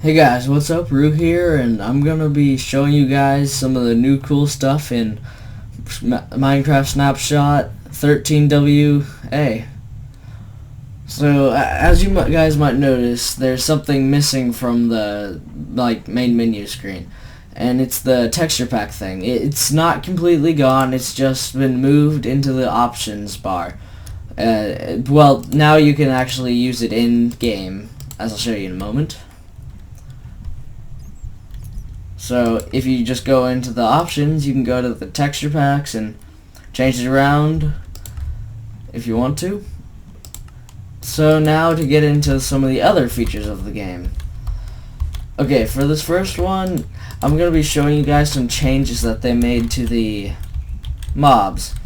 Hey guys, what's up? Roo here, and I'm gonna be showing you guys some of the new cool stuff in Minecraft Snapshot 13WA. So, as you guys might notice, there's something missing from the main menu screen, and it's the texture pack thing. It's not completely gone, it's just been moved into the options bar. Well, now you can actually use it in game, as I'll show you in a moment. So if you just go into the options, you can go to the texture packs and change it around if you want to. So now to get into some of the other features of the game. Okay, for this first one, I'm going to be showing you guys some changes that they made to the mobs.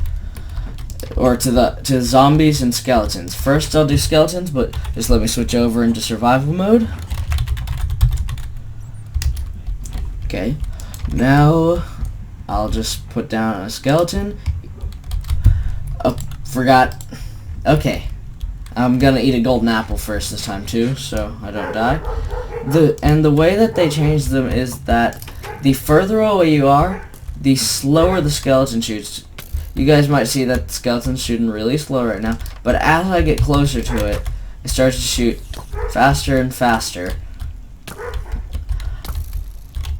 Or to zombies and skeletons. First I'll do skeletons, but just let me switch over into survival mode. Okay, now I'll just put down a skeleton. Oh, forgot. Okay, I'm gonna eat a golden apple first this time too, so I don't die. The way that they changed them is that the further away you are, the slower the skeleton shoots. You guys might see that the skeleton's shooting really slow right now, but as I get closer to it, it starts to shoot faster and faster.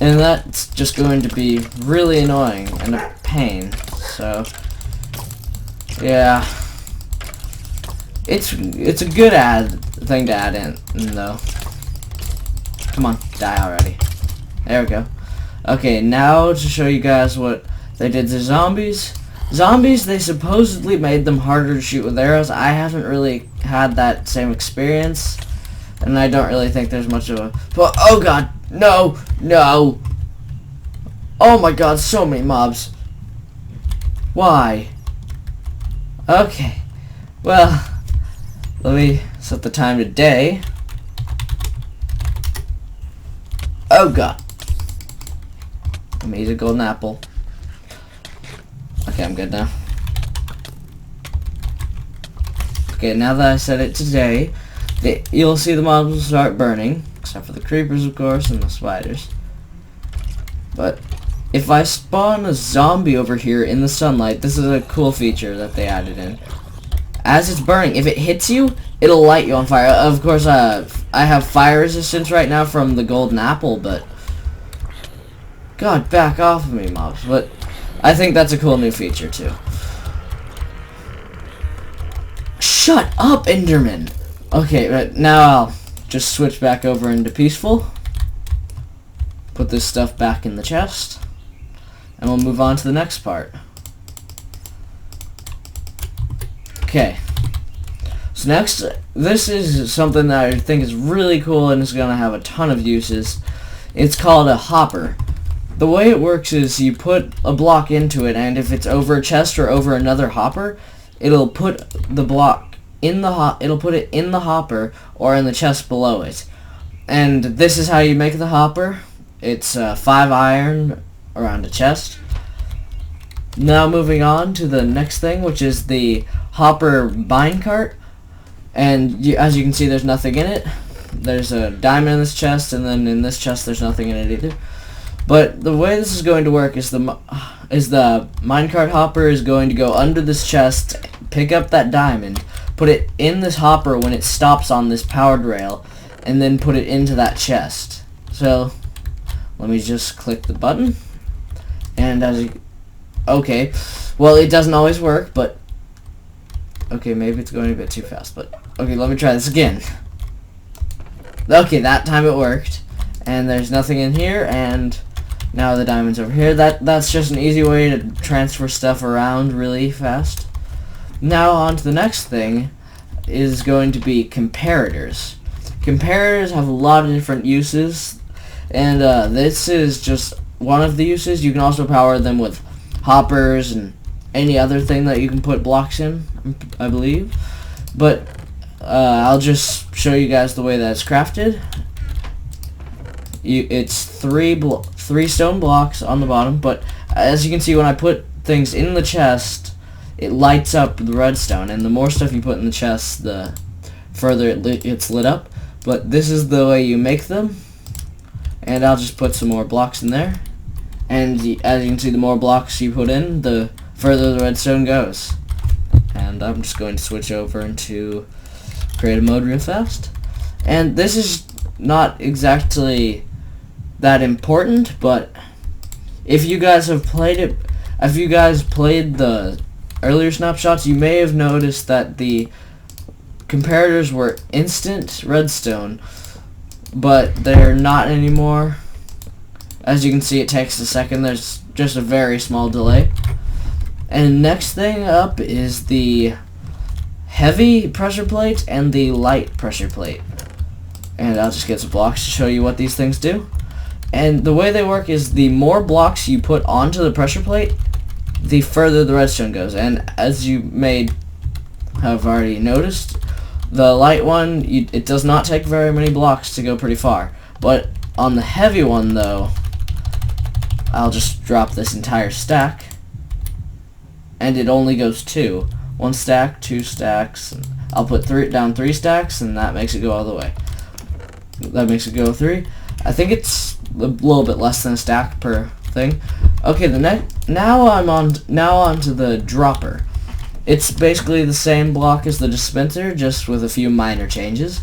And that's just going to be really annoying and a pain. So, yeah, it's a good thing to add in though. Come on, die already. There we go. Okay, now to show you guys what they did to zombies. Zombies, they supposedly made them harder to shoot with arrows. I haven't really had that same experience, and I don't really think there's much of a... But, oh god, no, no. Oh my god, so many mobs. Why? Okay, well, let me set the time to day. Oh god. Let me eat a golden apple. Okay, I'm good now. Okay, now that I set it to day, you'll see the mobs will start burning, except for the creepers, of course, and the spiders. But if I spawn a zombie over here in the sunlight, this is a cool feature that they added in. As it's burning, if it hits you, it'll light you on fire. Of course, I have fire resistance right now from the golden apple, but... God, back off of me, mobs. But I think that's a cool new feature, too. Shut up, Enderman! Okay, but now I'll just switch back over into peaceful. Put this stuff back in the chest. And we'll move on to the next part. Okay. So next, this is something that I think is really cool and is going to have a ton of uses. It's called a hopper. The way it works is you put a block into it, and if it's over a chest or over another hopper, it'll put the block in the it'll put it in the hopper or in the chest below it. And this is how you make the hopper. It's 5 iron around a chest. Now moving on to the next thing, which is the hopper minecart. And as you can see, there's nothing in it. There's a diamond in this chest, and then in this chest there's nothing in it either. But the way this is going to work is the minecart hopper is going to go under this chest, pick up that diamond, put it in this hopper when it stops on this powered rail, and then put it into that chest. So let me just click the button, and as you... Okay, well, it doesn't always work, but... Okay, maybe it's going a bit too fast, but... Okay, let me try this again. Okay, that time it worked, and there's nothing in here, and now the diamond's over here. That's just an easy way to transfer stuff around really fast. Now on to the next thing is going to be comparators. Comparators have a lot of different uses, and this is just one of the uses. You can also power them with hoppers and any other thing that you can put blocks in, I believe. But I'll just show you guys the way that it's crafted. It's three stone blocks on the bottom, but as you can see, when I put things in the chest, it lights up the redstone, and the more stuff you put in the chest, the further it's lit up. But this is the way you make them. And I'll just put some more blocks in there. And as you can see, the more blocks you put in, the further the redstone goes. And I'm just going to switch over into creative mode real fast. And this is not exactly that important, but if you guys have played it, if you guys played the earlier snapshots, you may have noticed that the comparators were instant redstone, but they're not anymore. As you can see, it takes a second. There's just a very small delay. And next thing up is the heavy pressure plate and the light pressure plate. And I'll just get some blocks to show you what these things do. And the way they work is the more blocks you put onto the pressure plate, the further the redstone goes. And as you may have already noticed, the light one, it does not take very many blocks to go pretty far. But on the heavy one, though, I'll just drop this entire stack, and it only goes 2. 1 stack, 2 stacks. And I'll put down 3 stacks, and that makes it go all the way. That makes it go 3. I think it's a little bit less than a stack per thing. Okay, now on to the dropper. It's basically the same block as the dispenser, just with a few minor changes.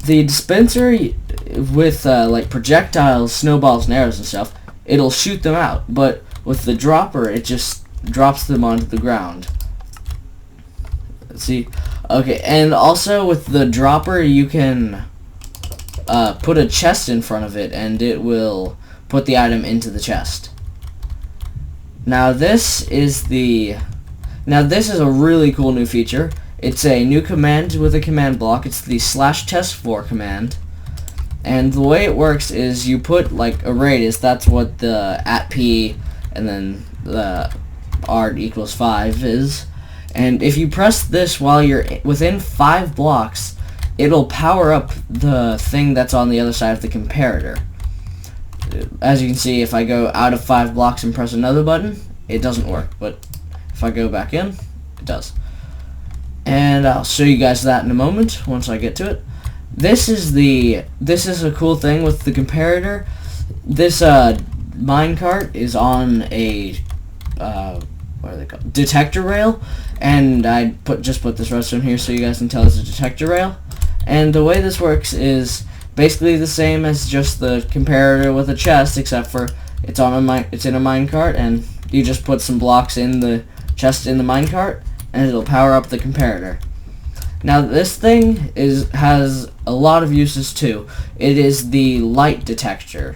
The dispenser, with like projectiles, snowballs, and arrows and stuff, it'll shoot them out. But with the dropper, it just drops them onto the ground. Let's see. Okay, and also with the dropper, you can put a chest in front of it, and it will put the item into the chest. Now this is a really cool new feature. It's a new command with a command block. It's the /test4 command. And the way it works is you put like a radius, that's what the @p and then the r equals 5 is. And if you press this while you're within 5 blocks, it'll power up the thing that's on the other side of the comparator. As you can see, if I go out of 5 blocks and press another button, it doesn't work. But if I go back in, it does. And I'll show you guys that in a moment once I get to it. This is a cool thing with the comparator. This minecart is on a what are they called? Detector rail, and I just put this redstone here so you guys can tell it's a detector rail. And the way this works is basically the same as just the comparator with a chest, except for it's in a minecart, and you just put some blocks in the chest in the minecart, and it'll power up the comparator. Now this thing has a lot of uses too. It is the light detector,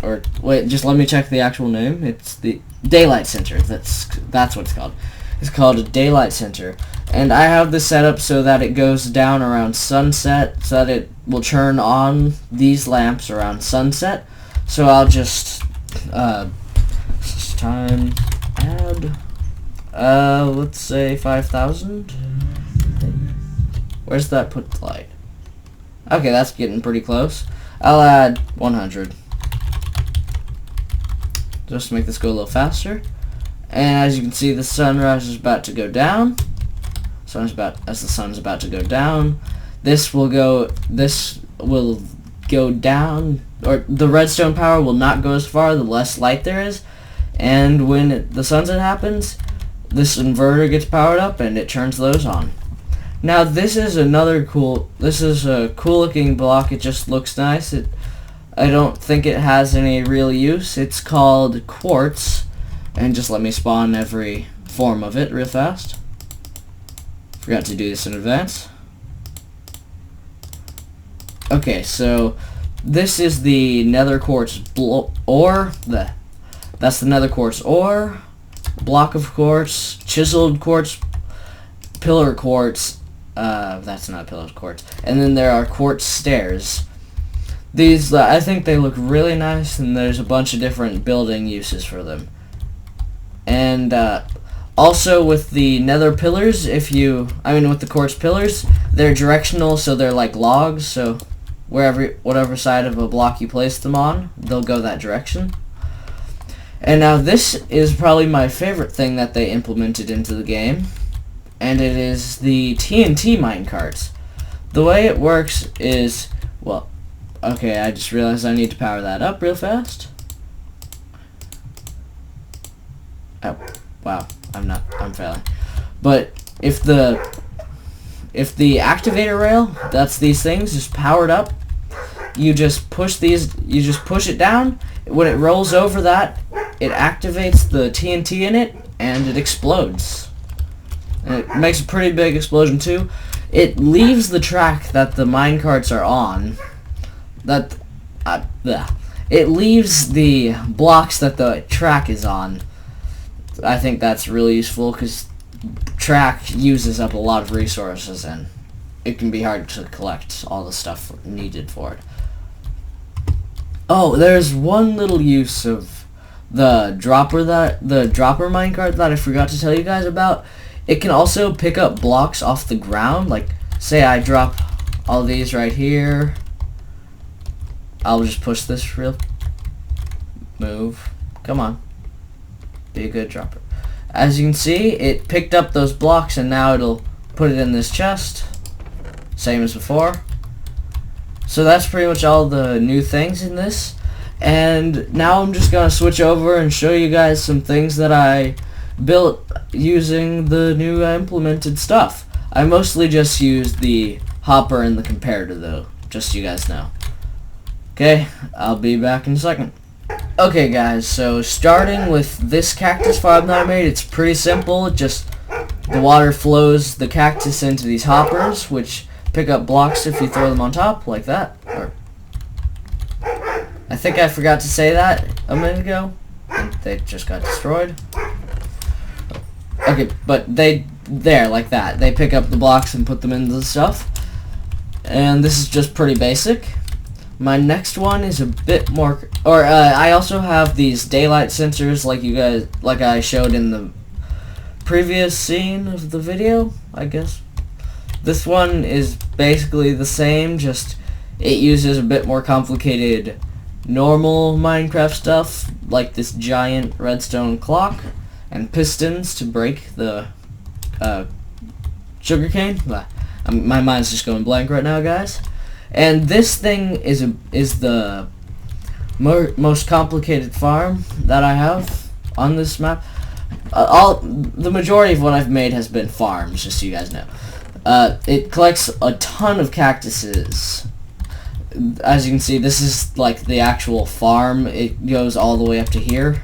or wait, just let me check the actual name. It's the daylight sensor. That's what it's called. It's called a daylight sensor, and I have this set up so that it goes down around sunset, so that it will turn on these lamps around sunset. So I'll just time add let's say 5,000. Where's that put light? Okay, that's getting pretty close. I'll add 100. Just to make this go a little faster. And as you can see, the sunrise is about to go down. As the sun's about to go down, this will go down, or the redstone power will not go as far the less light there is. And when the sunset happens, this inverter gets powered up and it turns those on. Now this is a cool looking block. It just looks nice. I don't think it has any real use. It's called quartz, and just let me spawn every form of it real fast. Forgot to do this in advance. Okay, so this is the nether quartz ore. That's the nether quartz ore, block of quartz, chiseled quartz, pillar quartz. That's not pillar quartz. And then there are quartz stairs. These, I think they look really nice, and there's a bunch of different building uses for them. And also with the nether pillars, with the quartz pillars, they're directional, so they're like logs. So whatever side of a block you place them on, they'll go that direction. And now this is probably my favorite thing that they implemented into the game, and it is the TNT minecarts. The way it works is, well, Okay, I just realized I need to power that up real fast. Oh, wow, I'm failing. But if the activator rail, that's these things, is powered up, you just push it down. When it rolls over that, it activates the TNT in it, and it explodes. And it makes a pretty big explosion too. It leaves the track that the minecarts are on. It leaves the blocks that the track is on. I think that's really useful because track uses up a lot of resources and it can be hard to collect all the stuff needed for it. Oh, there's one little use of the dropper minecart that I forgot to tell you guys about. It can also pick up blocks off the ground. Like, say I drop all these right here. I'll just push this move. Come on. Be a good dropper. As you can see, it picked up those blocks and now it'll put it in this chest. Same as before. So that's pretty much all the new things in this. And now I'm just going to switch over and show you guys some things that I built using the new implemented stuff. I mostly just used the hopper and the comparator though, just so you guys know. Okay, I'll be back in a second. Okay guys, so starting with this cactus farm that I made, it's pretty simple. Just the water flows the cactus into these hoppers, which pick up blocks if you throw them on top, like that. Or I think I forgot to say that a minute ago, and they just got destroyed. Okay, but there, like that. They pick up the blocks and put them into the stuff. And this is just pretty basic. My next one is a bit more, I also have these daylight sensors like I showed in the previous scene of the video, I guess. This one is basically the same, just it uses a bit more complicated normal Minecraft stuff, like this giant redstone clock and pistons to break the sugarcane. My mind's just going blank right now, guys. And this thing is the most complicated farm that I have on this map. The majority of what I've made has been farms, just so you guys know. It collects a ton of cactuses. As you can see, this is like the actual farm. It goes all the way up to here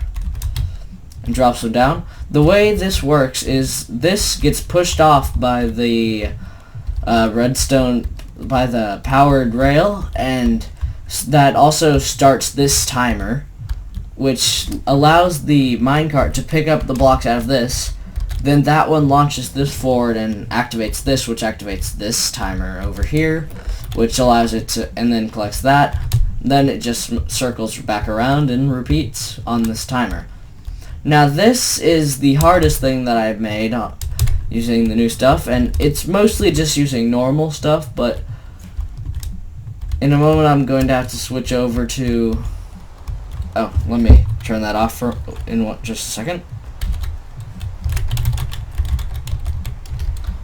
and drops them down. The way this works is this gets pushed off by the redstone, by the powered rail, and that also starts this timer, which allows the minecart to pick up the blocks out of this. Then that one launches this forward and activates this, which activates this timer over here, which allows it to, and then collects that. Then it just circles back around and repeats on this timer. Now this is the hardest thing that I've made using the new stuff, and it's mostly just using normal stuff, but in a moment I'm going to have to switch over to, oh, let me turn that off in just a second.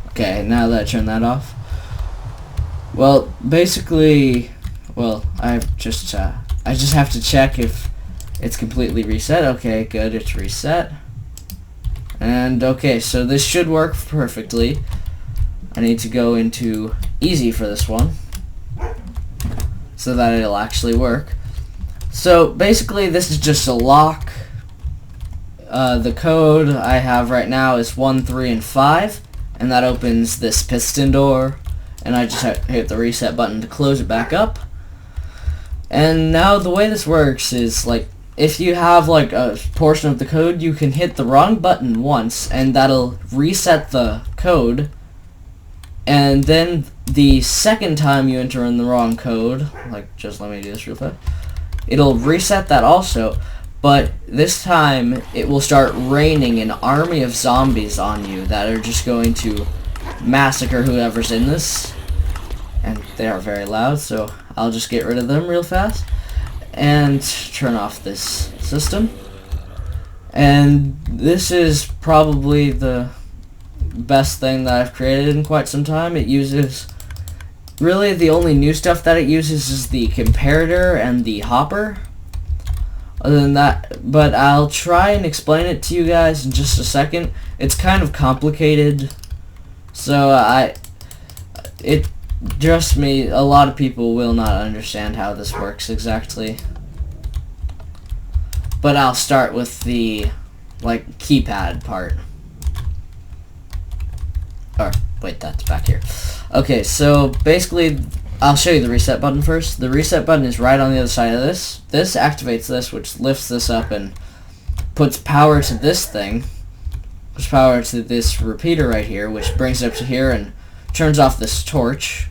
Okay, now that I turn that off, well, basically, I just have to check if it's completely reset. Okay, good, it's reset. And okay, so this should work perfectly. I need to go into easy for this one so that it'll actually work. So basically this is just a lock. The code I have right now is 1, 3, and 5, and that opens this piston door, and I just hit the reset button to close it back up. And now the way this works is, like, if you have like a portion of the code, you can hit the wrong button once and that'll reset the code, and then the second time you enter in the wrong code, like, just let me do this real fast, it'll reset that also, but this time it will start raining an army of zombies on you that are just going to massacre whoever's in this, and they are very loud, so I'll just get rid of them real fast and turn off this system. And this is probably the best thing that I've created in quite some time. It uses really the only new stuff that it uses is the comparator and the hopper. Other than that, but I'll try and explain it to you guys in just a second. It's kind of complicated, so trust me, a lot of people will not understand how this works exactly. But I'll start with the keypad part. Or wait, that's back here. Okay, so basically I'll show you the reset button first. The reset button is right on the other side of this. This activates this, which lifts this up and puts power to this thing. Puts power to this repeater right here, which brings it up to here and turns off this torch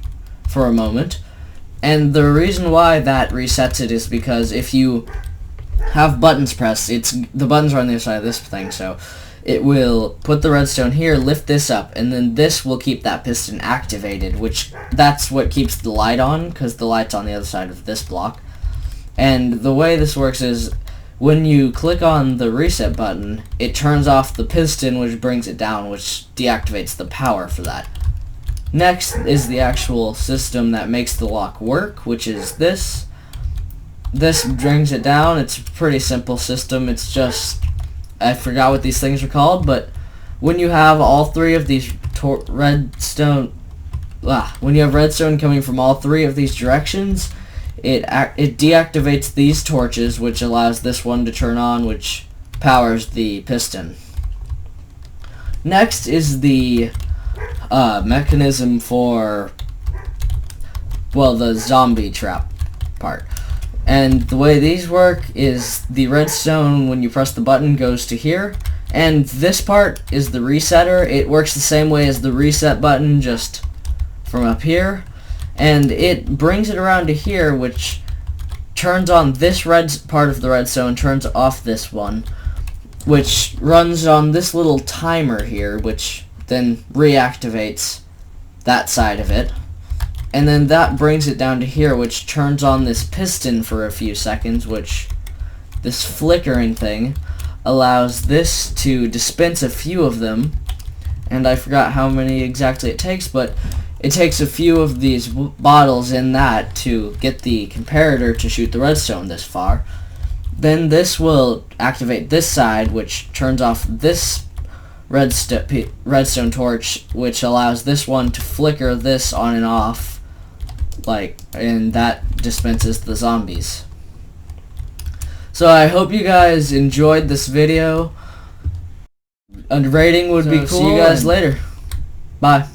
for a moment. And the reason why that resets it is because if you have buttons pressed, the buttons are on the other side of this thing, so it will put the redstone here, lift this up, and then this will keep that piston activated, which that's what keeps the light on, because the light's on the other side of this block. And the way this works is when you click on the reset button, it turns off the piston, which brings it down, which deactivates the power for that. Next is the actual system that makes the lock work, which is this. This brings it down. It's a pretty simple system. It's just, I forgot what these things are called, but when you have all three of these redstone coming from all three of these directions, it deactivates these torches, which allows this one to turn on, which powers the piston. Next is the mechanism for, well, the zombie trap part. And the way these work is the redstone, when you press the button, goes to here. And this part is the resetter. It works the same way as the reset button, just from up here. And it brings it around to here, which turns on this red part of the redstone, turns off this one, which runs on this little timer here, which then reactivates that side of it. And then that brings it down to here, which turns on this piston for a few seconds, which this flickering thing allows this to dispense a few of them. And I forgot how many exactly it takes, but it takes a few of these bottles in that to get the comparator to shoot the redstone this far. Then this will activate this side, which turns off this redstone torch, which allows this one to flicker this on and off. And that dispenses the zombies. So I hope you guys enjoyed this video. A rating would be cool. See you guys later. Bye.